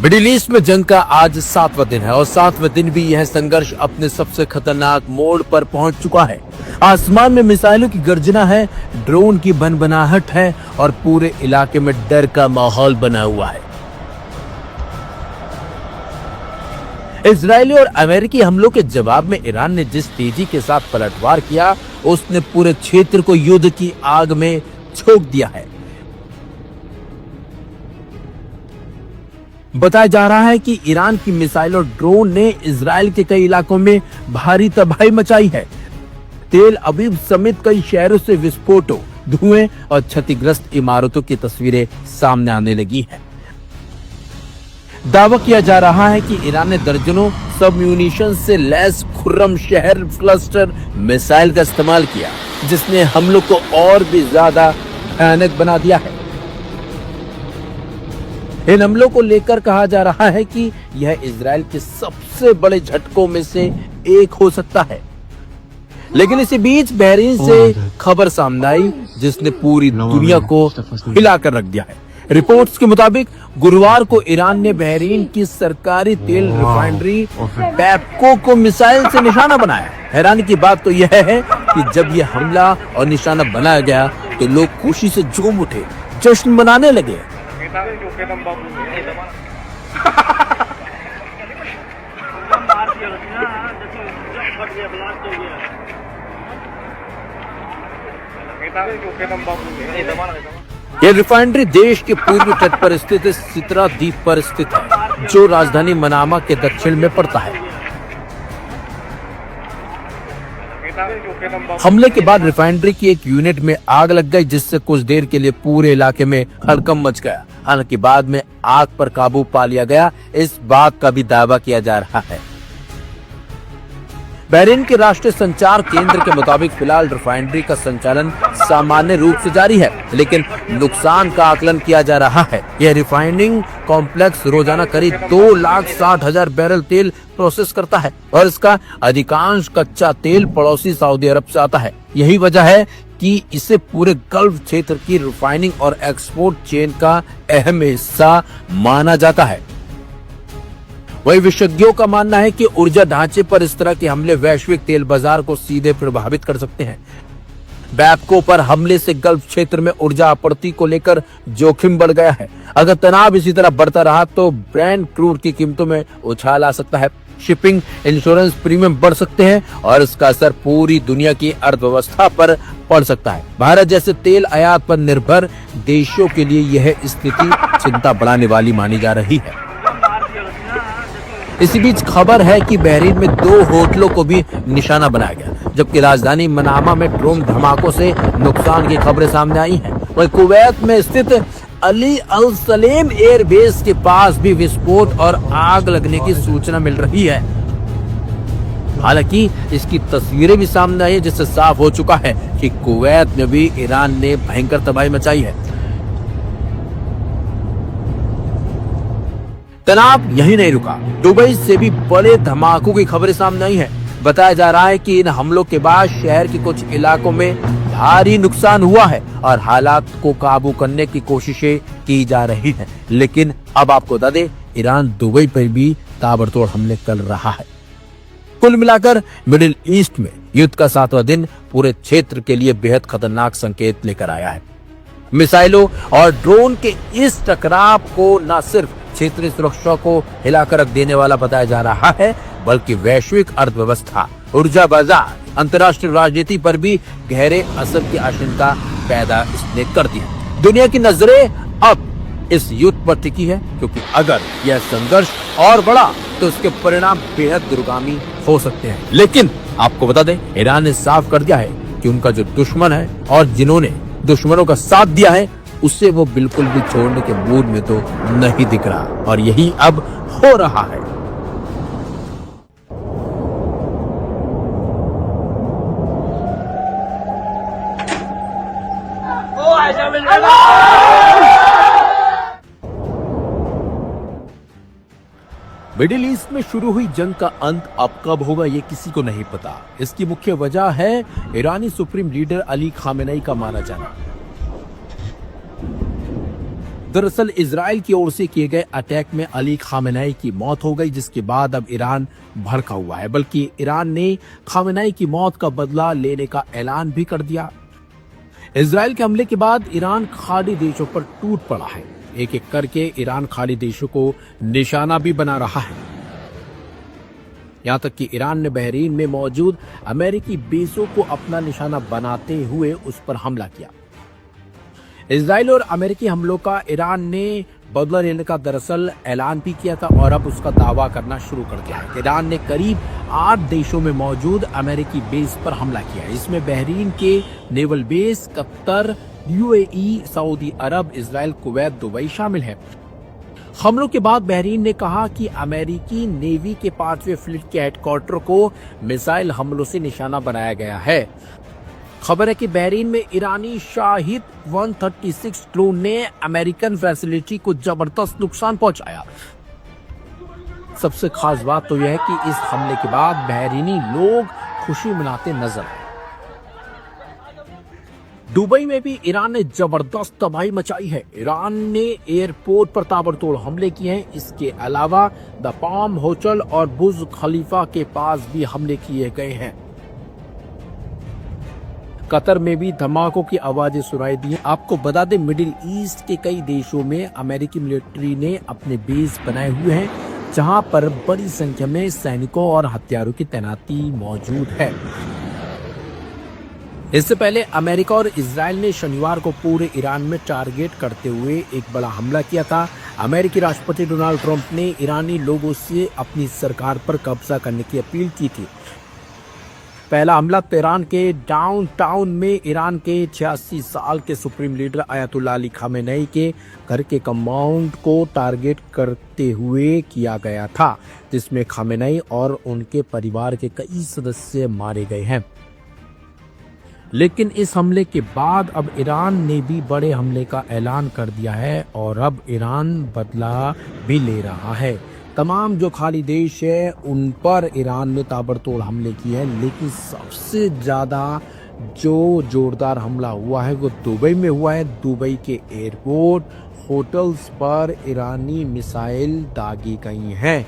Middle east में जंग का आज 7वां दिन है और 7वें दिन भी यह संघर्ष अपने सबसे खतरनाक मोड़ पर पहुंच चुका है। आसमान में मिसाइलों की गर्जना है, ड्रोन की भनभनाहट है और पूरे इलाके में डर का माहौल बना हुआ है। इजरायली और अमेरिकी हमलों के जवाब में ईरान ने जिस तेजी के साथ पलटवार किया, उसने पूरे क्षेत्र को युद्ध की आग में झोंक दिया है। बताया जा रहा है कि ईरान की मिसाइल और ड्रोन ने इजराइल के कई इलाकों में भारी तबाही मचाई है। तेल अवीव समेत कई शहरों से विस्फोटों, धुएं और क्षतिग्रस्त इमारतों की तस्वीरें सामने आने लगी हैं। दावा किया जा रहा है कि ईरान ने दर्जनों सब म्यूनिशन से लैस खुर्रम शहर क्लस्टर मिसाइल का इस्तेमाल किया, जिसने हमलों को और भी ज्यादा भयानक बना दिया है। इन हमलों को लेकर कहा जा रहा है कि यह इजराइल के सबसे बड़े झटकों में से एक हो सकता है। लेकिन इसी बीच बहरीन से खबर सामने आई, जिसने पूरी दुनिया को हिलाकर रख दिया है। रिपोर्ट्स के मुताबिक गुरुवार को ईरान ने बहरीन की सरकारी तेल रिफाइनरी पैपको को मिसाइल से निशाना बनाया। हैरानी की बात तो यह है कि जब यह हमला और निशाना बनाया गया तो लोग खुशी से झूम उठे, जश्न मनाने लगे। यह रिफाइनरी देश के पूर्वी तट पर स्थित सितरा द्वीप पर स्थित है, जो राजधानी मनामा के दक्षिण में पड़ता है। हमले के बाद रिफाइनरी की एक यूनिट में आग लग गई, जिससे कुछ देर के लिए पूरे इलाके में हड़कंप मच गया। हालांकि बाद में आग पर काबू पा लिया गया, इस बात का भी दावा किया जा रहा है। बहरीन के राष्ट्रीय संचार केंद्र के मुताबिक फिलहाल रिफाइनरी का संचालन सामान्य रूप से जारी है, लेकिन नुकसान का आकलन किया जा रहा है। यह रिफाइनिंग कॉम्प्लेक्स रोजाना करीब 2,60,000 बैरल तेल प्रोसेस करता है और इसका अधिकांश कच्चा तेल पड़ोसी सऊदी अरब से आता है। यही वजह है कि इसे पूरे गल्फ क्षेत्र की रिफाइनिंग और एक्सपोर्ट चेन का अहम हिस्सा माना जाता है। वही विशेषज्ञों का मानना है कि ऊर्जा ढांचे पर इस तरह के हमले वैश्विक तेल बाजार को सीधे प्रभावित कर सकते हैं। बैपको पर हमले से गल्फ क्षेत्र में ऊर्जा आपूर्ति को लेकर जोखिम बढ़ गया है। अगर तनाव इसी तरह बढ़ता रहा तो ब्रेंट क्रूड की कीमतों में उछाल आ सकता है, शिपिंग इंश्योरेंस प्रीमियम बढ़ सकते हैं और इसका असर पूरी दुनिया की अर्थव्यवस्था पर पड़ सकता है। भारत जैसे तेल आयात पर निर्भर देशों के लिए यह स्थिति चिंता बढ़ाने वाली मानी जा रही है। इसी बीच खबर है कि बहरीन में 2 होटलों को भी निशाना बनाया गया, जबकि राजधानी मनामा में ड्रोन धमाकों से नुकसान की खबरें सामने आई हैं। वहीं कुवैत में स्थित अली अल सलेम एयरबेस के पास भी विस्फोट और आग लगने की सूचना मिल रही है। हालांकि इसकी तस्वीरें भी सामने आई है, जिससे साफ हो चुका है कि कुवैत में भी ईरान ने भयंकर तबाही मचाई है। तनाव यही नहीं रुका, दुबई से भी बड़े धमाकों की खबरें सामने आई हैं। बताया जा रहा है कि इन हमलों के बाद शहर के कुछ इलाकों में भारी नुकसान हुआ है और हालात को काबू करने की कोशिशें की जा रही हैं। लेकिन अब आपको बता दें, ईरान दुबई पर भी ताबड़तोड़ हमले कर रहा है। कुल मिलाकर मिडिल ईस्ट में युद्ध का 7वां दिन पूरे क्षेत्र के लिए बेहद खतरनाक संकेत लेकर आया है। मिसाइलों और ड्रोन के इस टकराव को न सिर्फ क्षेत्रीय सुरक्षा को हिलाकर रख देने वाला बताया जा रहा है, बल्कि वैश्विक अर्थव्यवस्था, ऊर्जा बाजार, अंतर्राष्ट्रीय राजनीति पर भी गहरे असर की आशंका पैदा इसने कर दी। दुनिया की नजरें अब इस युद्ध पर टिकी है, क्योंकि अगर यह संघर्ष और बढ़ा तो इसके परिणाम बेहद दूरगामी हो सकते हैं। लेकिन आपको बता दें, ईरान ने साफ कर दिया है कि उनका जो दुश्मन है और जिन्होंने दुश्मनों का साथ दिया है, उसे वो बिल्कुल भी छोड़ने के मूड में तो नहीं दिख रहा, और यही अब हो रहा है। मिडिल ईस्ट में शुरू हुई जंग का अंत अब कब होगा ये किसी को नहीं पता। इसकी मुख्य वजह है ईरानी सुप्रीम लीडर अली खामेनेई का माना जाना। दरअसल इजराइल की ओर से किए गए अटैक में अली खामेनेई की मौत हो गई, जिसके बाद अब ईरान भड़का हुआ है। बल्कि ईरान ने खामेनेई की मौत का बदला लेने का ऐलान भी कर दिया। इजराइल के हमले के बाद ईरान खाड़ी देशों पर टूट पड़ा है। एक एक करके ईरान खाड़ी देशों को निशाना भी बना रहा है। यहां तक कि ईरान ने बहरीन में मौजूद अमेरिकी बेसों को अपना निशाना बनाते हुए उस पर हमला किया। इजराइल और अमेरिकी हमलों का ईरान ने बदला लेने का दरअसल ऐलान भी किया था और अब उसका दावा करना शुरू कर दिया है। ईरान ने करीब 8 देशों में मौजूद अमेरिकी बेस पर हमला किया। इसमें बहरीन के naval base, Qatar, UAE, Saudi Arabia, Israel, Kuwait, Dubai शामिल है। हमलों के बाद बहरीन ने कहा कि अमेरिकी नेवी के 5वें फ्लीट के हेडक्वार्टर को मिसाइल हमलों से निशाना बनाया गया है। खबर है कि बहरीन में ईरानी शाहिद 136 ड्रोन ने अमेरिकन फैसिलिटी को जबरदस्त नुकसान पहुंचाया। सबसे खास बात तो यह है कि इस हमले के बाद बहरीनी लोग खुशी मनाते नजर आए। दुबई में भी ईरान ने जबरदस्त तबाही मचाई है। ईरान ने एयरपोर्ट पर ताबड़तोड़ हमले किए हैं। इसके अलावा द पाम होटल और बुर्ज खलीफा के पास भी हमले किए गए हैं। कतर में भी धमाकों की आवाजें सुनाई दी। आपको बता दें, मिडिल ईस्ट के कई देशों में अमेरिकी मिलिट्री ने अपने बेस बनाए हुए हैं, जहां पर बड़ी संख्या में सैनिकों और हथियारों की तैनाती मौजूद है। इससे पहले अमेरिका और इजराइल ने शनिवार को पूरे ईरान में टारगेट करते हुए एक बड़ा हमला किया था। अमेरिकी राष्ट्रपति डोनाल्ड ट्रंप ने ईरानी लोगों से अपनी सरकार पर कब्जा करने की अपील की थी। पहला हमला तेहरान के डाउनटाउन में ईरान के 86 साल के supreme leader Ayatollah Ali Khamenei के घर के कंपाउंड को टारगेट करते हुए किया गया था, जिसमें खामेनेई और उनके परिवार के कई सदस्य मारे गए हैं। लेकिन इस हमले के बाद अब ईरान ने भी बड़े हमले का ऐलान कर दिया है और अब ईरान बदला भी ले रहा है। तमाम जो खाड़ी देश है उन पर ईरान ने ताबड़तोड़ हमले किए हैं, लेकिन सबसे ज्यादा जो जोरदार हमला हुआ है वो दुबई में हुआ है। दुबई के एयरपोर्ट, होटल्स पर ईरानी मिसाइल दागी गई हैं।